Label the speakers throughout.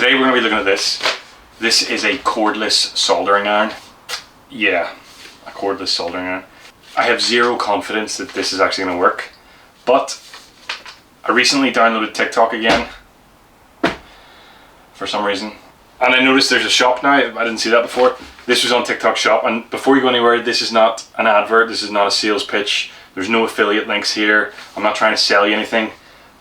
Speaker 1: today we're going to be looking at this. This is a cordless soldering iron. Yeah, a cordless soldering iron. I have zero confidence that this is actually going to work, but I recently downloaded TikTok again for some reason, and I noticed there's a shop now. I didn't see that before. This was on TikTok shop, and before you go anywhere, this is not an advert, this is not a sales pitch, there's no affiliate links here, I'm not trying to sell you anything.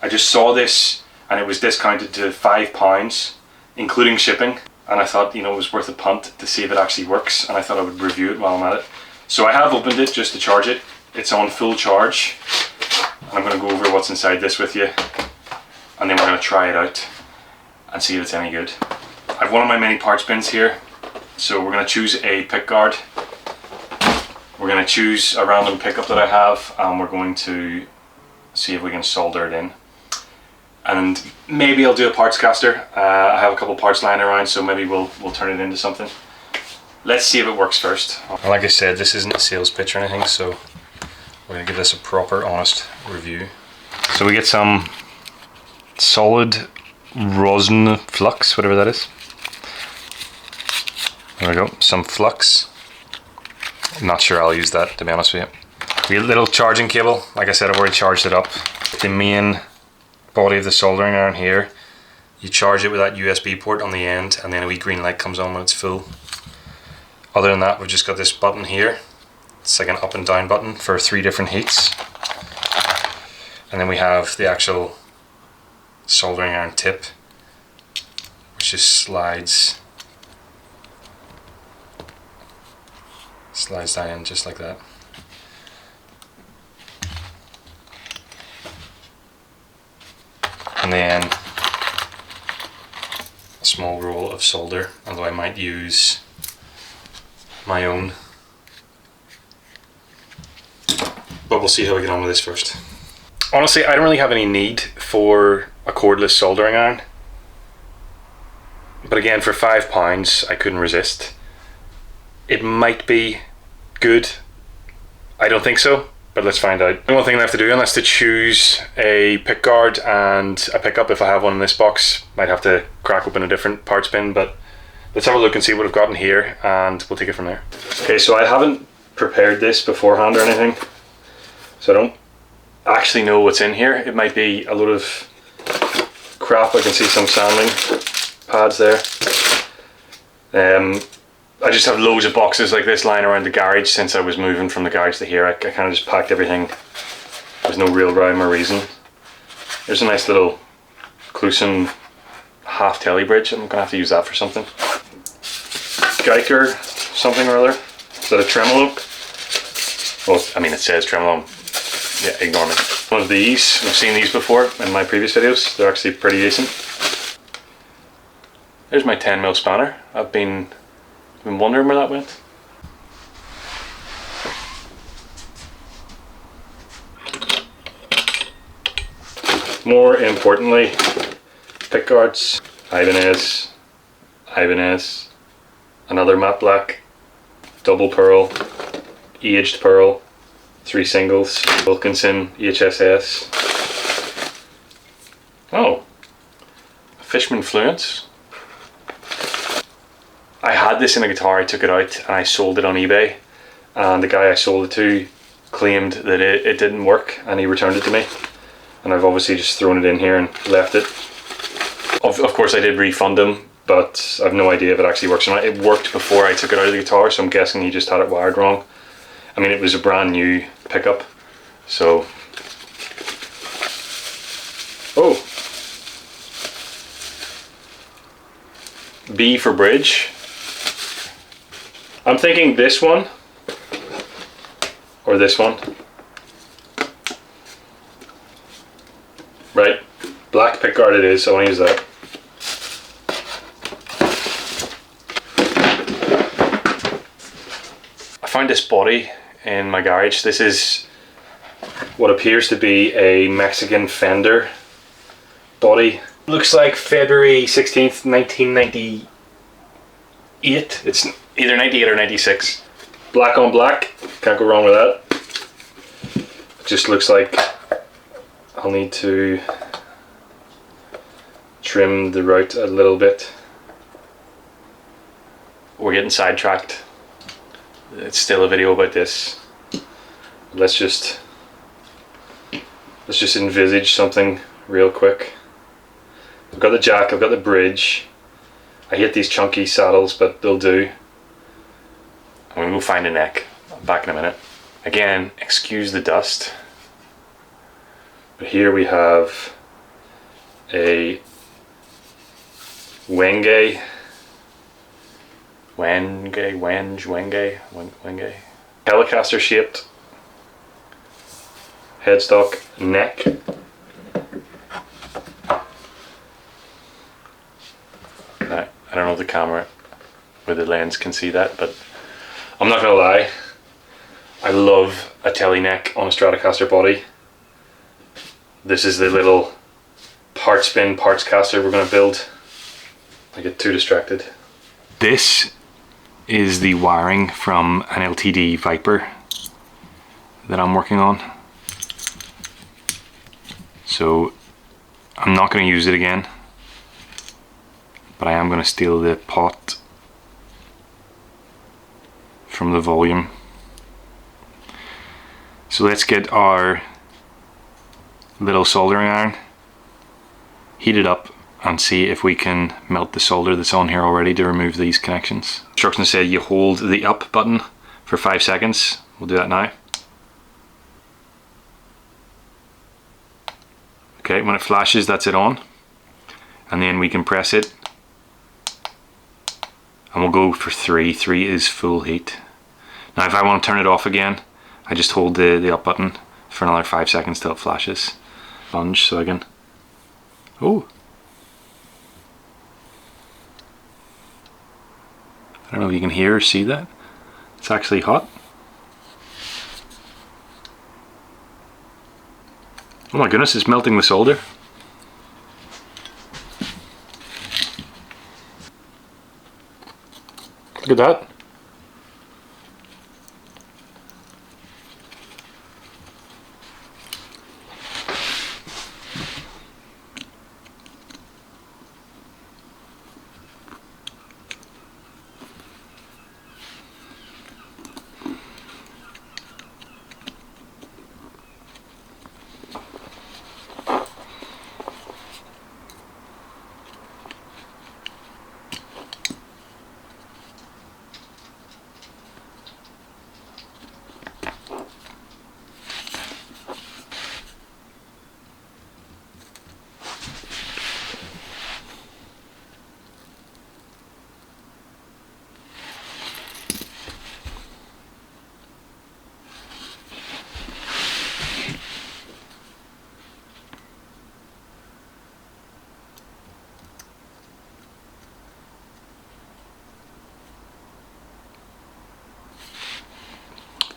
Speaker 1: I just saw this and it was discounted to £5 including shipping, and I thought, you know, it was worth a punt to see if it actually works, and I thought I would review it while I'm at it. So I have opened it just to charge it. It's on full charge, and I'm going to go over what's inside this with you, and then we're going to try it out and see if it's any good. I've one of my many parts bins here, so we're going to choose a pick guard. We're going to choose a random pickup that I have, and we're going to see if we can solder it in. And maybe I'll do a parts caster. I have a couple parts lying around, so maybe we'll turn it into something. Let's see if it works first. Like I said, this isn't a sales pitch or anything, so we're going to give this a proper, honest review. So we get some solid rosin flux, whatever that is. There we go, some flux. I'm not sure I'll use that, to be honest with you. We get a little charging cable. Like I said, I've already charged it up. The main body of the soldering iron here, you charge it with that USB port on the end, and then a wee green light comes on when it's full. Other than that, we've just got this button here. It's like an up and down button for 3 different heats. And then we have the actual soldering iron tip, which just slides down just like that. And then a small roll of solder, although I might use my own. But we'll see how we get on with this first. Honestly, I don't really have any need for a cordless soldering iron. But again, for £5, I couldn't resist. It might be good. I don't think so, but let's find out. The one thing I have to do, and that's to choose a pick guard and a pickup if I have one in this box. Might have to crack open a different parts bin, but let's have a look and see what I've got in here, and we'll take it from there. Okay, so I haven't prepared this beforehand or anything, so I don't actually know what's in here. It might be a load of crap. I can see some sanding pads there. I just have loads of boxes like this lying around the garage since I was moving from the garage to here. I kind of just packed everything. There's no real rhyme or reason. There's a nice little Clusen half telly bridge. I'm going to have to use that for something. Geiger something or other. Is that a tremolo? Well, I mean, it says tremolo. Yeah, ignore me. One of these, I've seen these before in my previous videos. They're actually pretty decent. There's my 10mm spanner. I've been wondering where that went. More importantly, pick guards. Ibanez, another matte black, double pearl, aged pearl, 3 singles, Wilkinson HSS. Oh, Fishman Fluence. I had this in a guitar, I took it out and I sold it on eBay, and the guy I sold it to claimed that it didn't work and he returned it to me, and I've obviously just thrown it in here and left it. Of course I did refund him, but I've no idea if it actually works or not. It worked before I took it out of the guitar, so I'm guessing he just had it wired wrong. I mean, it was a brand new pickup, so... Oh! B for bridge. I'm thinking this one or this one. Right, black pickguard it is, so I want to use that. I found this body in my garage. This is what appears to be a Mexican Fender body. Looks like February 16th, 1998. It's either 98 or 96. Black on black, can't go wrong with that. It just looks like I'll need to trim the route a little bit. We're getting sidetracked. It's still a video about this. Let's just envisage something real quick. I've got the jack, I've got the bridge. I hate these chunky saddles, but they'll do. I'm gonna go find a neck. I'm back in a minute. Again, excuse the dust. But here we have a Wenge Telecaster shaped headstock neck. I don't know if the camera with the lens can see that, but I'm not gonna lie, I love a tele neck on a Stratocaster body. This is the little part spin parts caster we're gonna build. I get too distracted. This is the wiring from an LTD Viper that I'm working on. So I'm not going to use it again, but I am going to steal the pot from the volume. So let's get our little soldering iron, heat it up, and see if we can melt the solder that's on here already to remove these connections. Instructions say you hold the up button for 5 seconds. We'll do that now. Okay, when it flashes, that's it on. And then we can press it. And we'll go for 3. 3 is full heat. Now if I want to turn it off again, I just hold the up button for another 5 seconds till it flashes. Sponge so I can... Oh! I don't know if you can hear or see that. It's actually hot. Oh my goodness, it's melting the solder. Look at that.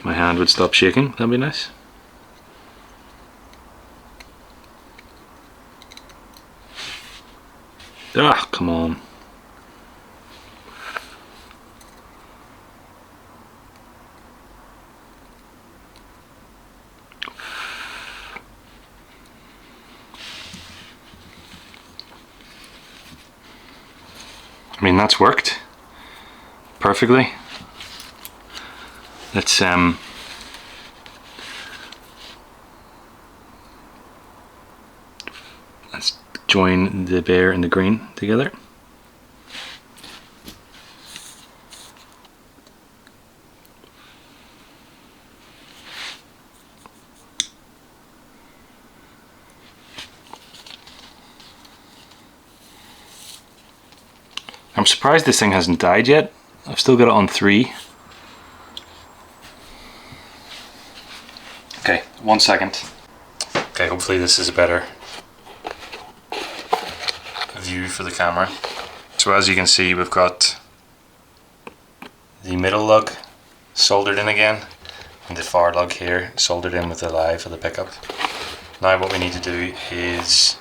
Speaker 1: My hand would stop shaking, that'd be nice. Ah, come on. I mean, that's worked perfectly. Let's join the bear and the green together. I'm surprised this thing hasn't died yet. I've still got it on 3. Okay, 1 second. Okay, hopefully this is a better view for the camera. So as you can see, we've got the middle lug soldered in again, and the far lug here soldered in with the live for the pickup. Now what we need to do is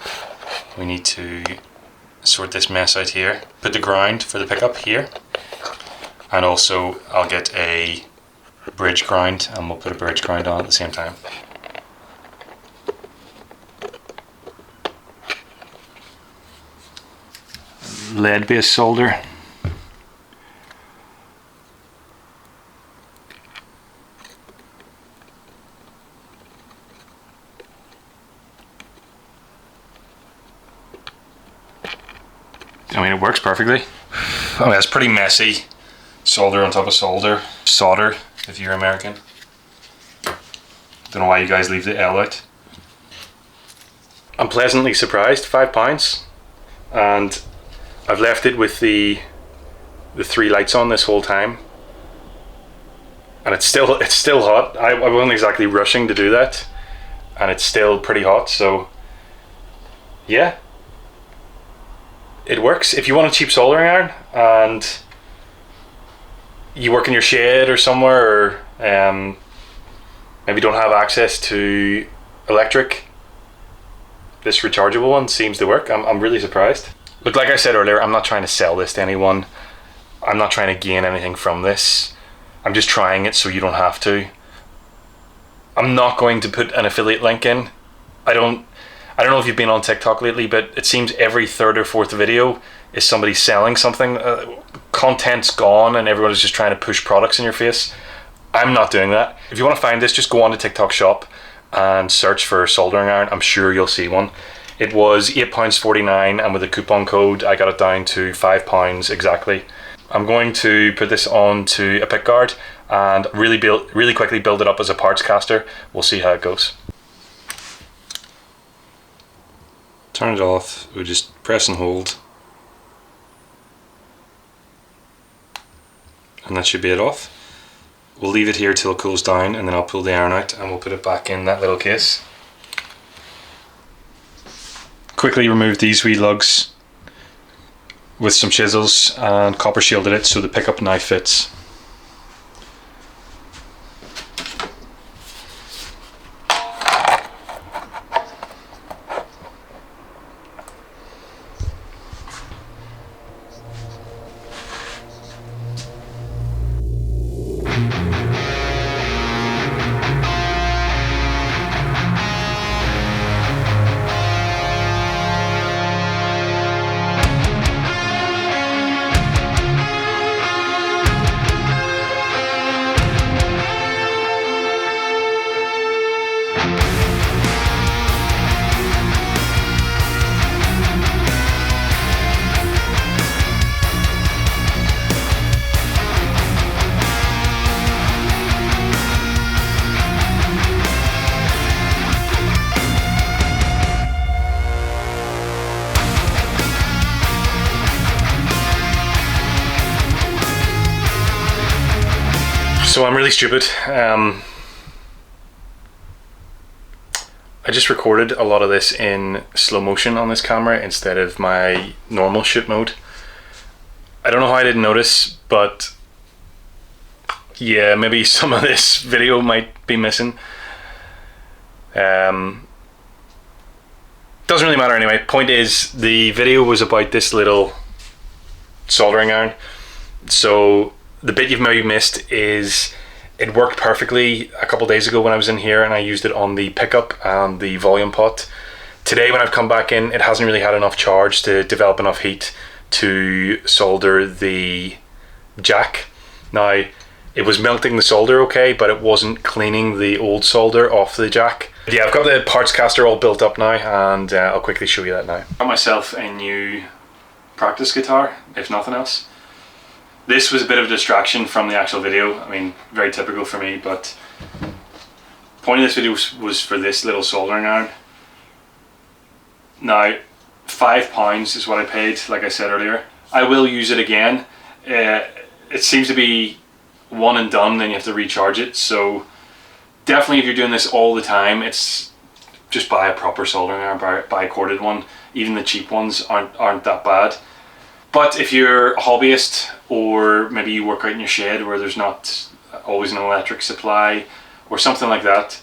Speaker 1: we need to sort this mess out here. Put the ground for the pickup here, and also I'll get a bridge ground, and we'll put a bridge ground on at the same time. lead-based solder. I mean, it works perfectly. I mean, it's pretty messy. Solder on top of solder. Solder, if you're American. Don't know why you guys leave the L out. I'm pleasantly surprised, £5. And I've left it with the 3 lights on this whole time. And it's still hot. I wasn't exactly rushing to do that. And it's still pretty hot, so yeah. It works. If you want a cheap soldering iron and you work in your shed or somewhere, or maybe don't have access to electric, this rechargeable one seems to work. I'm really surprised. Look, like I said earlier, I'm not trying to sell this to anyone. I'm not trying to gain anything from this. I'm just trying it so you don't have to. I'm not going to put an affiliate link in. I don't know if you've been on TikTok lately, but it seems every 3rd or 4th video is somebody selling something. Content's gone and everyone is just trying to push products in your face. I'm not doing that. If you want to find this, just go on to TikTok shop and search for soldering iron. I'm sure you'll see one. It was £8.49, and with a coupon code I got it down to £5 exactly. I'm going to put this onto a pick guard and really quickly build it up as a parts caster. We'll see how it goes. Turn it off, we just press and hold, and that should be it off. We'll leave it here till it cools down, and then I'll pull the iron out and we'll put it back in that little case. Quickly remove these wee lugs with some chisels and copper shielded it so the pickup now fits. So I'm really stupid. I just recorded a lot of this in slow motion on this camera instead of my normal shoot mode. I don't know how I didn't notice, but yeah, maybe some of this video might be missing. Doesn't really matter anyway. Point is, the video was about this little soldering iron. So the bit you've maybe missed is it worked perfectly a couple days ago when I was in here and I used it on the pickup and the volume pot. Today when I've come back in, it hasn't really had enough charge to develop enough heat to solder the jack. Now, it was melting the solder okay, but it wasn't cleaning the old solder off the jack. But yeah, I've got the parts caster all built up now, and I'll quickly show you that now. I got myself a new practice guitar, if nothing else. This was a bit of a distraction from the actual video. I mean, very typical for me, but the point of this video was for this little soldering iron. Now, £5 is what I paid, like I said earlier. I will use it again. It seems to be one and done, then you have to recharge it. So definitely if you're doing this all the time, it's just buy a proper soldering iron, buy a corded one. Even the cheap ones aren't that bad. But if you're a hobbyist, or maybe you work out in your shed where there's not always an electric supply or something like that,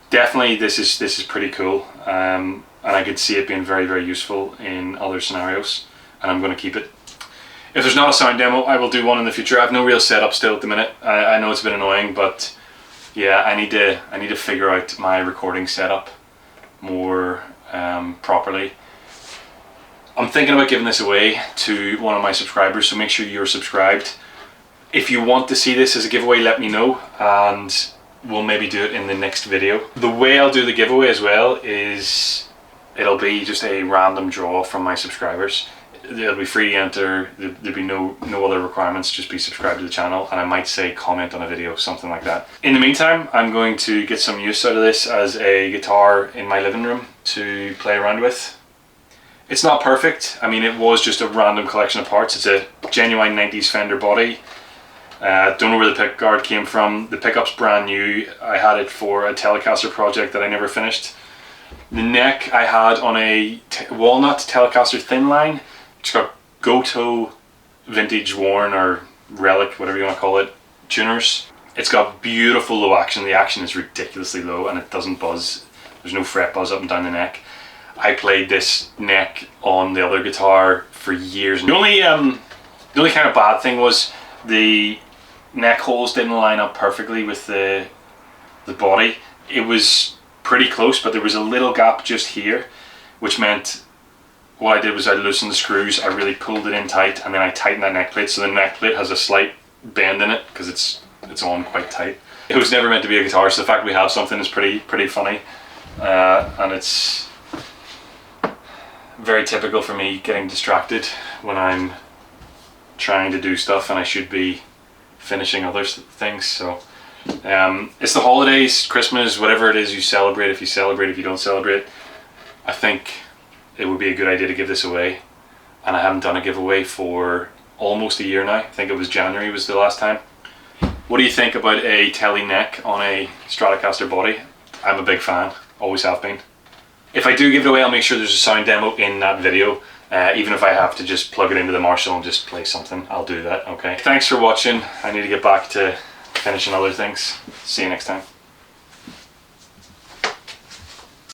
Speaker 1: definitely this is pretty cool. And I could see it being very, very useful in other scenarios, and I'm going to keep it. If there's not a sound demo, I will do one in the future. I have no real setup still at the minute. I know it's a bit annoying, but yeah, I need to figure out my recording setup more properly. I'm thinking about giving this away to one of my subscribers, so make sure you're subscribed. If you want to see this as a giveaway, let me know, and we'll maybe do it in the next video. The way I'll do the giveaway as well is it'll be just a random draw from my subscribers. It'll be free to enter. There'll be no other requirements, just be subscribed to the channel, and I might say comment on a video, something like that. In the meantime, I'm going to get some use out of this as a guitar in my living room to play around with. It's not perfect. I mean, it was just a random collection of parts. It's a genuine 90s Fender body. Don't know where the pick guard came from. The pickup's brand new. I had it for a Telecaster project that I never finished. The neck I had on a walnut Telecaster thin line. It's got Goto vintage worn or relic, whatever you want to call it, tuners. It's got beautiful low action. The action is ridiculously low and it doesn't buzz. There's no fret buzz up and down the neck. I played this neck on the other guitar for years. The only kind of bad thing was the neck holes didn't line up perfectly with the body. It was pretty close, but there was a little gap just here, which meant what I did was I loosened the screws, I really pulled it in tight, and then I tightened that neck plate, so the neck plate has a slight bend in it because it's on quite tight. It was never meant to be a guitar, so the fact we have something is pretty funny, and it's very typical for me getting distracted when I'm trying to do stuff and I should be finishing other things. So it's the holidays, Christmas, whatever it is you celebrate. If you celebrate, if you don't celebrate, I think it would be a good idea to give this away. And I haven't done a giveaway for almost a year now. I think it was January was the last time. What do you think about a Tele neck on a Stratocaster body? I'm a big fan, always have been. If I do give it away, I'll make sure there's a sound demo in that video. Even if I have to just plug it into the Marshall and just play something, I'll do that, okay? Thanks for watching. I need to get back to finishing other things. See you next time.